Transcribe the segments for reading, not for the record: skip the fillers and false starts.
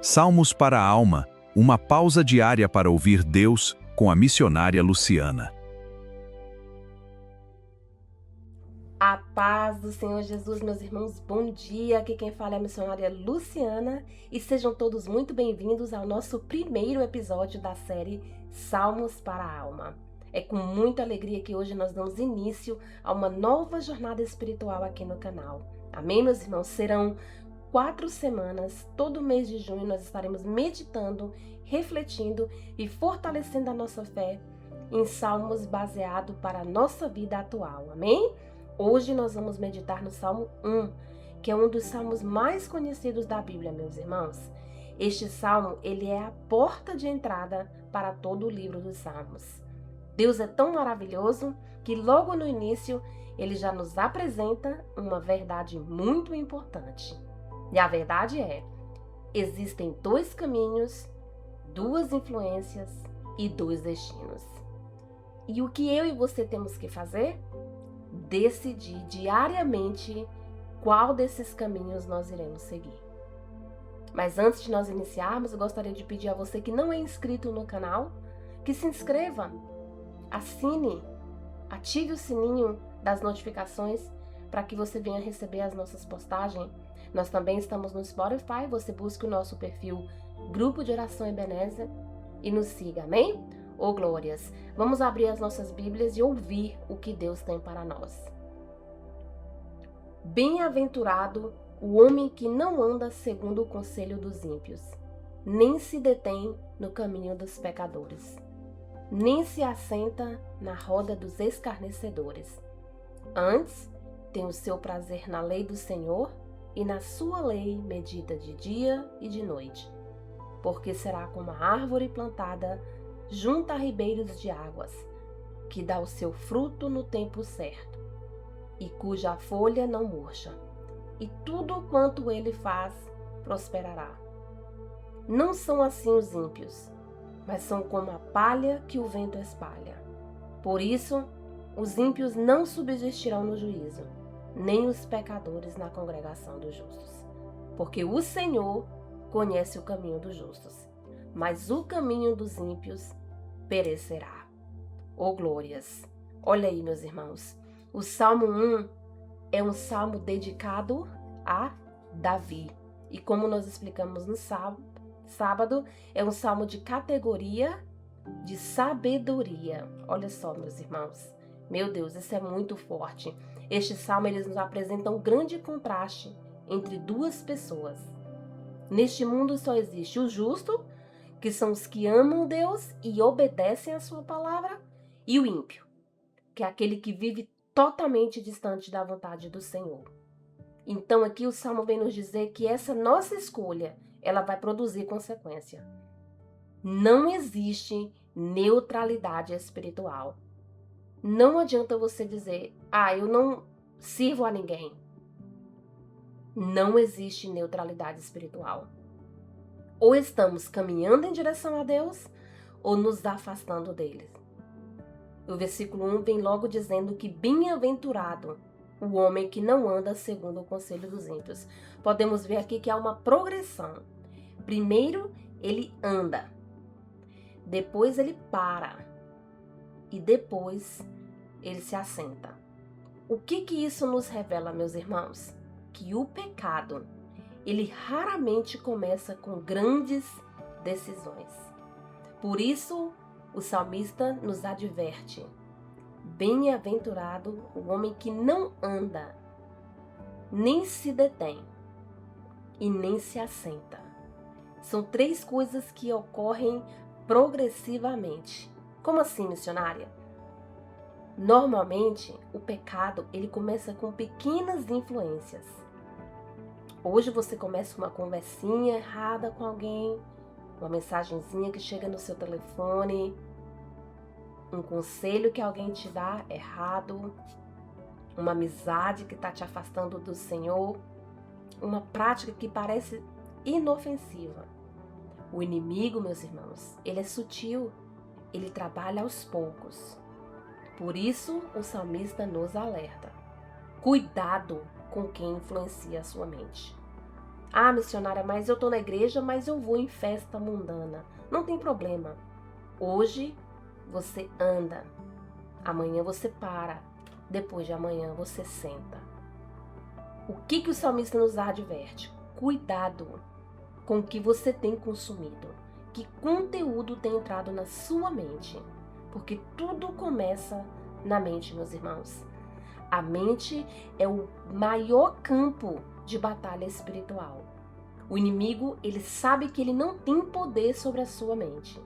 Salmos para a Alma, uma pausa diária para ouvir Deus, com a missionária Luciana. A paz do Senhor Jesus, meus irmãos, bom dia. Aqui quem fala é a missionária Luciana e sejam todos muito bem-vindos ao nosso primeiro episódio da série Salmos para a Alma. É com muita alegria que hoje nós damos início a uma nova jornada espiritual aqui no canal. Amém, meus irmãos? Serão 4 semanas, todo mês de junho nós estaremos meditando, refletindo e fortalecendo a nossa fé em salmos baseados para a nossa vida atual. Amém? Hoje nós vamos meditar no Salmo 1, que é um dos salmos mais conhecidos da Bíblia, meus irmãos. Este salmo, ele é a porta de entrada para todo o livro dos Salmos. Deus é tão maravilhoso que logo no início ele já nos apresenta uma verdade muito importante. E a verdade é: existem 2 caminhos, 2 influências e 2 destinos. E o que eu e você temos que fazer? Decidir diariamente qual desses caminhos nós iremos seguir. Mas antes de nós iniciarmos, eu gostaria de pedir a você que não é inscrito no canal, que se inscreva, assine, ative o sininho das notificações para que você venha receber as nossas postagens. Nós também estamos no Spotify, você busca o nosso perfil Grupo de Oração Ebenezer e nos siga, amém? Ô glórias! Vamos abrir as nossas Bíblias e ouvir o que Deus tem para nós. Bem-aventurado o homem que não anda segundo o conselho dos ímpios, nem se detém no caminho dos pecadores, nem se assenta na roda dos escarnecedores. Antes, tem o seu prazer na lei do Senhor, e na sua lei medita de dia e de noite. Porque será como a árvore plantada junto a ribeiros de águas, que dá o seu fruto no tempo certo, e cuja folha não murcha, e tudo quanto ele faz prosperará. Não são assim os ímpios, mas são como a palha que o vento espalha. Por isso, os ímpios não subsistirão no juízo, nem os pecadores na congregação dos justos. Porque o Senhor conhece o caminho dos justos, mas o caminho dos ímpios perecerá. Oh glórias! Olha aí, meus irmãos, o Salmo 1 é um salmo dedicado a Davi. E como nós explicamos no sábado, é um salmo de categoria de sabedoria. Olha só, meus irmãos. Meu Deus, isso é muito forte. Este salmo ele nos apresenta um grande contraste entre 2 pessoas. Neste mundo só existe o justo, que são os que amam Deus e obedecem a sua palavra, e o ímpio, que é aquele que vive totalmente distante da vontade do Senhor. Então aqui o salmo vem nos dizer que essa nossa escolha, ela vai produzir consequência. Não existe neutralidade espiritual. Não adianta você dizer, eu não sirvo a ninguém. Não existe neutralidade espiritual. Ou estamos caminhando em direção a Deus, ou nos afastando dele. O versículo 1 vem logo dizendo que bem-aventurado o homem que não anda segundo o conselho dos ímpios. Podemos ver aqui que há uma progressão. Primeiro ele anda, depois ele para e depois ele se assenta. O que isso nos revela, meus irmãos? Que o pecado, ele raramente começa com grandes decisões. Por isso, o salmista nos adverte: bem-aventurado o homem que não anda, nem se detém e nem se assenta. São 3 coisas que ocorrem progressivamente. Como assim, missionária? Normalmente, o pecado ele começa com pequenas influências. Hoje você começa uma conversinha errada com alguém, uma mensagenzinha que chega no seu telefone, um conselho que alguém te dá errado, uma amizade que está te afastando do Senhor, uma prática que parece inofensiva. O inimigo, meus irmãos, ele é sutil, ele trabalha aos poucos. Por isso, o salmista nos alerta: cuidado com quem influencia a sua mente. Ah, missionária, mas eu tô na igreja, mas eu vou em festa mundana. Não tem problema. Hoje você anda, amanhã você para, depois de amanhã você senta. O que o salmista nos adverte? Cuidado com o que você tem consumido, que conteúdo tem entrado na sua mente, porque tudo começa na mente, meus irmãos. A mente é o maior campo de batalha espiritual. O inimigo, ele sabe que ele não tem poder sobre a sua mente.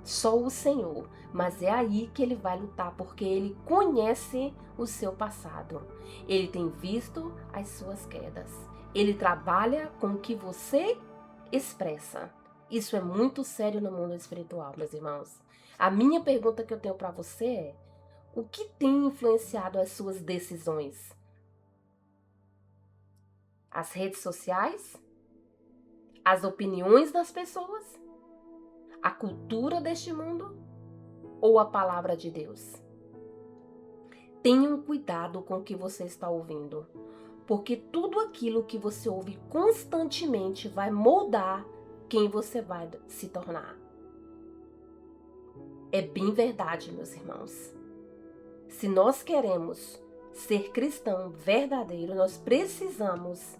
Só o Senhor, mas é aí que ele vai lutar, porque ele conhece o seu passado. Ele tem visto as suas quedas. Ele trabalha com o que você expressa. Isso é muito sério no mundo espiritual, meus irmãos. A minha pergunta que eu tenho para você é: o que tem influenciado as suas decisões? As redes sociais? As opiniões das pessoas? A cultura deste mundo? Ou a palavra de Deus? Tenham cuidado com o que você está ouvindo, porque tudo aquilo que você ouve constantemente vai moldar quem você vai se tornar. É bem verdade, meus irmãos. Se nós queremos ser cristão verdadeiro, nós precisamos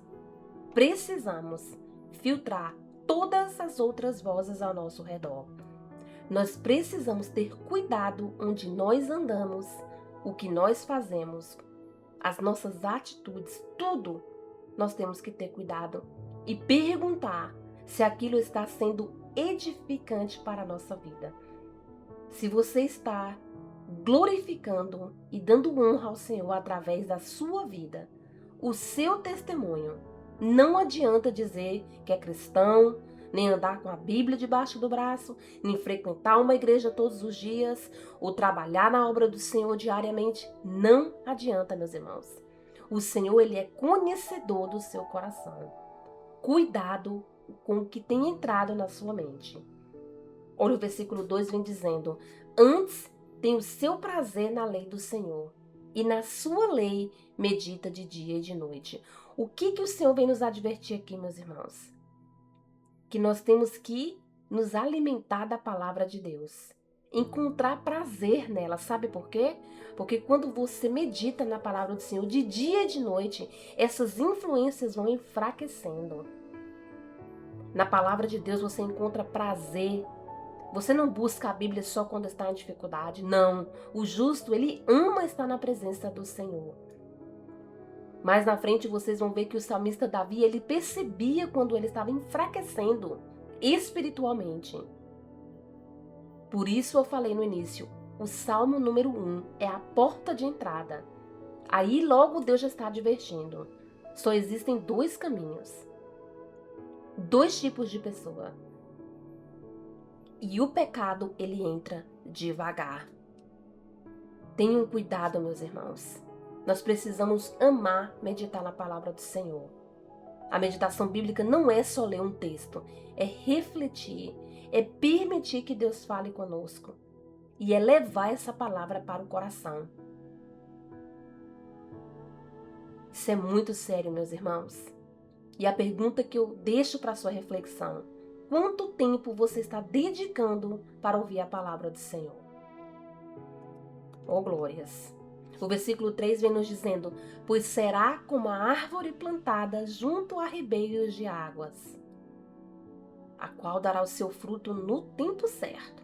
filtrar todas as outras vozes ao nosso redor. Nós precisamos ter cuidado onde nós andamos, o que nós fazemos, as nossas atitudes, tudo nós temos que ter cuidado e perguntar se aquilo está sendo edificante para a nossa vida. Se você está glorificando e dando honra ao Senhor através da sua vida, o seu testemunho, não adianta dizer que é cristão, nem andar com a Bíblia debaixo do braço, nem frequentar uma igreja todos os dias, ou trabalhar na obra do Senhor diariamente. Não adianta, meus irmãos. O Senhor, ele é conhecedor do seu coração. Cuidado com o que tem entrado na sua mente. Olha, o versículo 2 vem dizendo: antes tem o seu prazer na lei do Senhor, e na sua lei medita de dia e de noite. O que o Senhor vem nos advertir aqui, meus irmãos? Que nós temos que nos alimentar da palavra de Deus. Encontrar prazer nela. Sabe por quê? Porque quando você medita na palavra do Senhor de dia e de noite, essas influências vão enfraquecendo. Na palavra de Deus você encontra prazer. Você não busca a Bíblia só quando está em dificuldade. Não. O justo, ele ama estar na presença do Senhor. Mais na frente vocês vão ver que o salmista Davi, ele percebia quando ele estava enfraquecendo espiritualmente. Por isso eu falei no início, o Salmo número 1 é a porta de entrada. Aí logo Deus já está advertindo. Só existem dois caminhos. Dois tipos de pessoa. E o pecado, ele entra devagar. Tenham cuidado, meus irmãos. Nós precisamos amar meditar na palavra do Senhor. A meditação bíblica não é só ler um texto, é refletir, é permitir que Deus fale conosco e é levar essa palavra para o coração. Isso é muito sério, meus irmãos. E a pergunta que eu deixo para sua reflexão: quanto tempo você está dedicando para ouvir a palavra do Senhor? Oh, glórias! O versículo 3 vem nos dizendo: pois será como a árvore plantada junto a ribeiros de águas, a qual dará o seu fruto no tempo certo.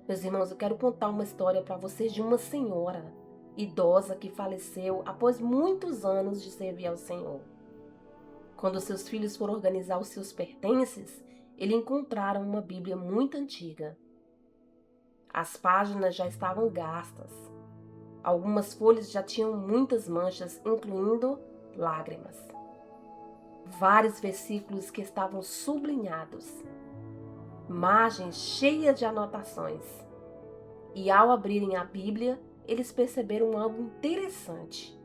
Meus irmãos, eu quero contar uma história para vocês de uma senhora idosa que faleceu após muitos anos de servir ao Senhor. Quando seus filhos foram organizar os seus pertences, eles encontraram uma Bíblia muito antiga. As páginas já estavam gastas. Algumas folhas já tinham muitas manchas, incluindo lágrimas. Vários versículos que estavam sublinhados. Margens cheias de anotações. E ao abrirem a Bíblia, eles perceberam algo interessante.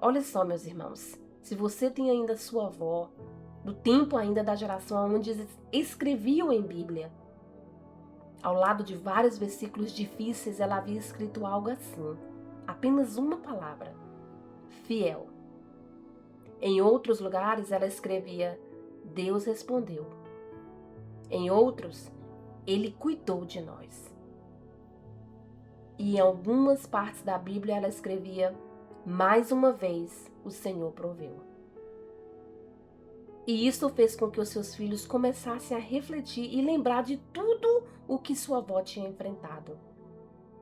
Olha só, meus irmãos, se você tem ainda sua avó, do tempo ainda da geração onde eles escreviam em Bíblia, ao lado de vários versículos difíceis, ela havia escrito algo assim, apenas uma palavra: fiel. Em outros lugares ela escrevia: Deus respondeu. Em outros, Ele cuidou de nós. E em algumas partes da Bíblia ela escrevia: mais uma vez o Senhor proveu. E isso fez com que os seus filhos começassem a refletir e lembrar de tudo o que sua avó tinha enfrentado.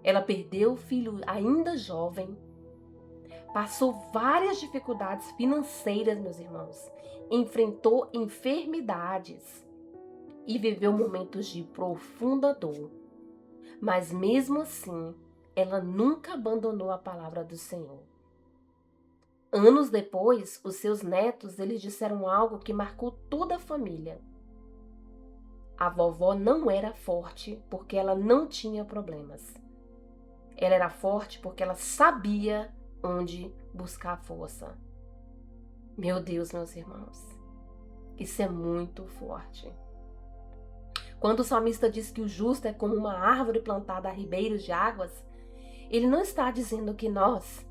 Ela perdeu o filho ainda jovem, passou várias dificuldades financeiras, meus irmãos, enfrentou enfermidades e viveu momentos de profunda dor. Mas mesmo assim, ela nunca abandonou a palavra do Senhor. Anos depois, os seus netos, eles disseram algo que marcou toda a família. A vovó não era forte porque ela não tinha problemas. Ela era forte porque ela sabia onde buscar força. Meu Deus, meus irmãos, isso é muito forte. Quando o salmista diz que o justo é como uma árvore plantada a ribeiros de águas, ele não está dizendo que nós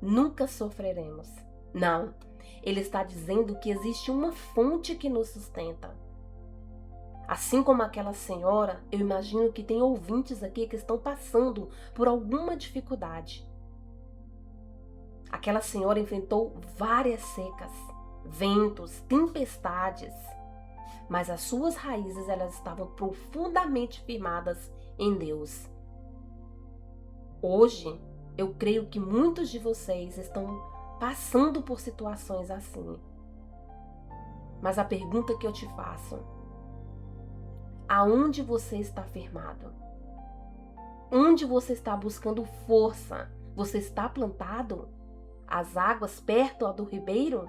nunca sofreremos. Não, ele está dizendo que existe uma fonte que nos sustenta. Assim como aquela senhora, eu imagino que tem ouvintes aqui que estão passando por alguma dificuldade. Aquela senhora enfrentou várias secas, ventos, tempestades, mas as suas raízes elas estavam profundamente firmadas em Deus. Hoje, eu creio que muitos de vocês estão passando por situações assim. Mas a pergunta que eu te faço: aonde você está firmado? Onde você está buscando força? Você está plantado? As águas perto do ribeiro?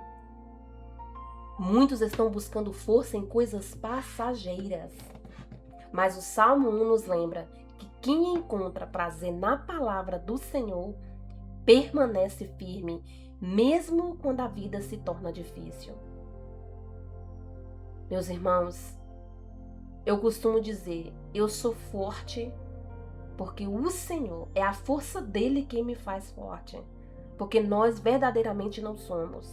Muitos estão buscando força em coisas passageiras. Mas o Salmo 1 nos lembra que quem encontra prazer na palavra do Senhor permanece firme, mesmo quando a vida se torna difícil. Meus irmãos, eu costumo dizer, eu sou forte porque o Senhor é a força dele quem me faz forte, porque nós verdadeiramente não somos.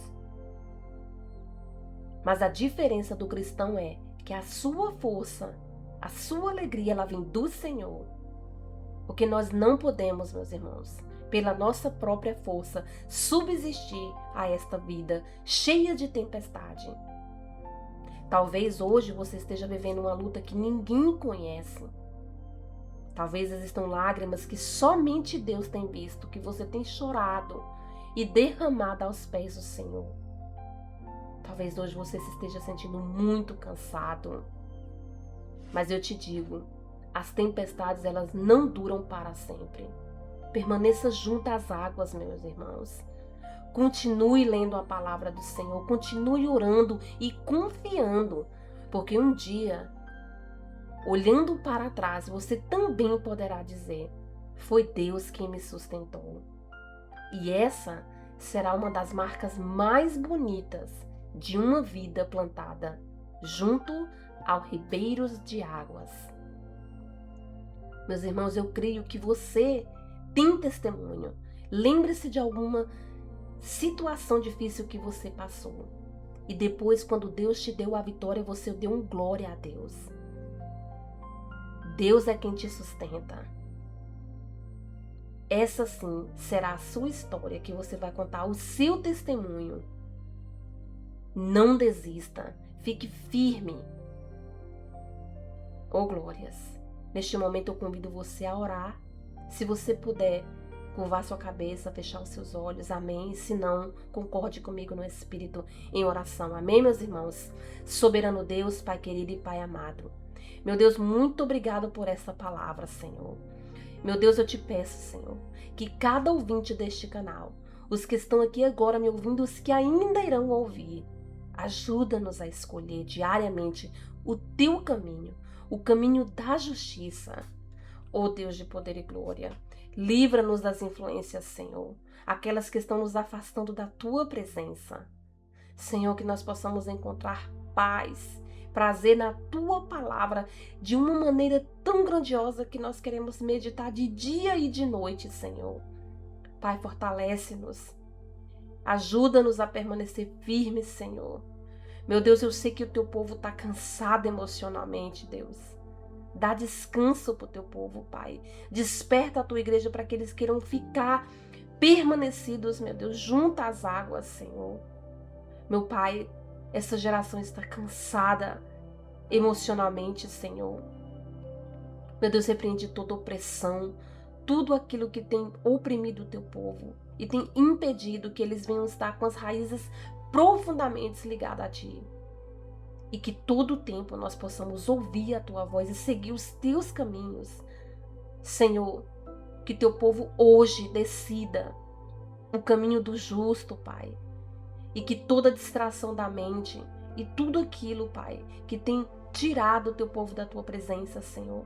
Mas a diferença do cristão é que a sua força, a sua alegria, ela vem do Senhor. Porque nós não podemos, meus irmãos, pela nossa própria força, subsistir a esta vida cheia de tempestade. Talvez hoje você esteja vivendo uma luta que ninguém conhece. Talvez existam lágrimas que somente Deus tem visto, que você tem chorado e derramado aos pés do Senhor. Talvez hoje você se esteja sentindo muito cansado. Mas eu te digo, as tempestades elas não duram para sempre. Permaneça junto às águas, meus irmãos. Continue lendo a palavra do Senhor, continue orando e confiando, porque um dia, olhando para trás, você também poderá dizer: foi Deus quem me sustentou. E essa será uma das marcas mais bonitas de uma vida plantada junto aos ribeiros de águas. Meus irmãos, eu creio que você tem testemunho. Lembre-se de alguma situação difícil que você passou. E depois, quando Deus te deu a vitória, você deu um glória a Deus. Deus é quem te sustenta. Essa sim será a sua história, que você vai contar o seu testemunho. Não desista, fique firme. Oh glórias! Neste momento eu convido você a orar. Se você puder, curvar sua cabeça, fechar os seus olhos, amém? Se não, concorde comigo no Espírito em oração, amém, meus irmãos? Soberano Deus, Pai querido e Pai amado, meu Deus, muito obrigado por essa palavra, Senhor. Meu Deus, eu te peço, Senhor, que cada ouvinte deste canal, os que estão aqui agora me ouvindo, os que ainda irão ouvir, ajuda-nos a escolher diariamente o teu caminho, o caminho da justiça. Ó Deus de poder e glória, livra-nos das influências, Senhor, aquelas que estão nos afastando da tua presença. Senhor, que nós possamos encontrar paz, prazer na tua palavra de uma maneira tão grandiosa que nós queremos meditar de dia e de noite, Senhor. Pai, fortalece-nos Ajuda-nos a permanecer firmes, Senhor. Meu Deus, eu sei que o teu povo está cansado emocionalmente, Deus. Dá descanso para o teu povo, Pai. Desperta a tua igreja para que eles queiram ficar permanecidos, meu Deus, junto às águas, Senhor. Meu Pai, essa geração está cansada emocionalmente, Senhor. Meu Deus, repreende toda opressão, tudo aquilo que tem oprimido o teu povo e tem impedido que eles venham estar com as raízes profundamente ligadas a ti. E que todo o tempo nós possamos ouvir a tua voz e seguir os teus caminhos. Senhor, que teu povo hoje decida o caminho do justo, Pai. E que toda distração da mente e tudo aquilo, Pai, que tem tirado o teu povo da tua presença, Senhor,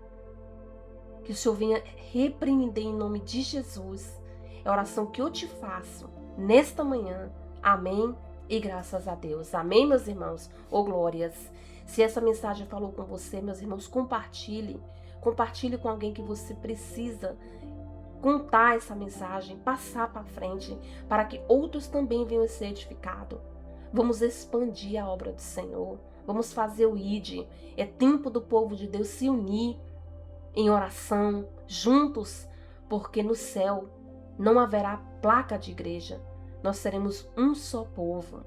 que o Senhor venha repreender em nome de Jesus. É a oração que eu te faço nesta manhã. Amém e graças a Deus. Amém, meus irmãos? Ô glórias. Se essa mensagem falou com você, meus irmãos, compartilhe. Compartilhe com alguém que você precisa contar essa mensagem, passar para frente, para que outros também venham a ser edificados. Vamos expandir a obra do Senhor. Vamos fazer o ID. É tempo do povo de Deus se unir em oração, juntos, porque no céu não haverá placa de igreja. Nós seremos um só povo.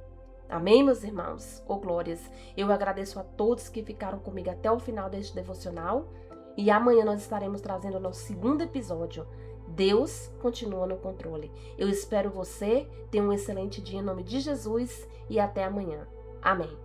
Amém, meus irmãos? Ô glórias. Eu agradeço a todos que ficaram comigo até o final deste devocional. E amanhã nós estaremos trazendo o nosso segundo episódio. Deus continua no controle. Eu espero você. Tenha um excelente dia em nome de Jesus e até amanhã. Amém.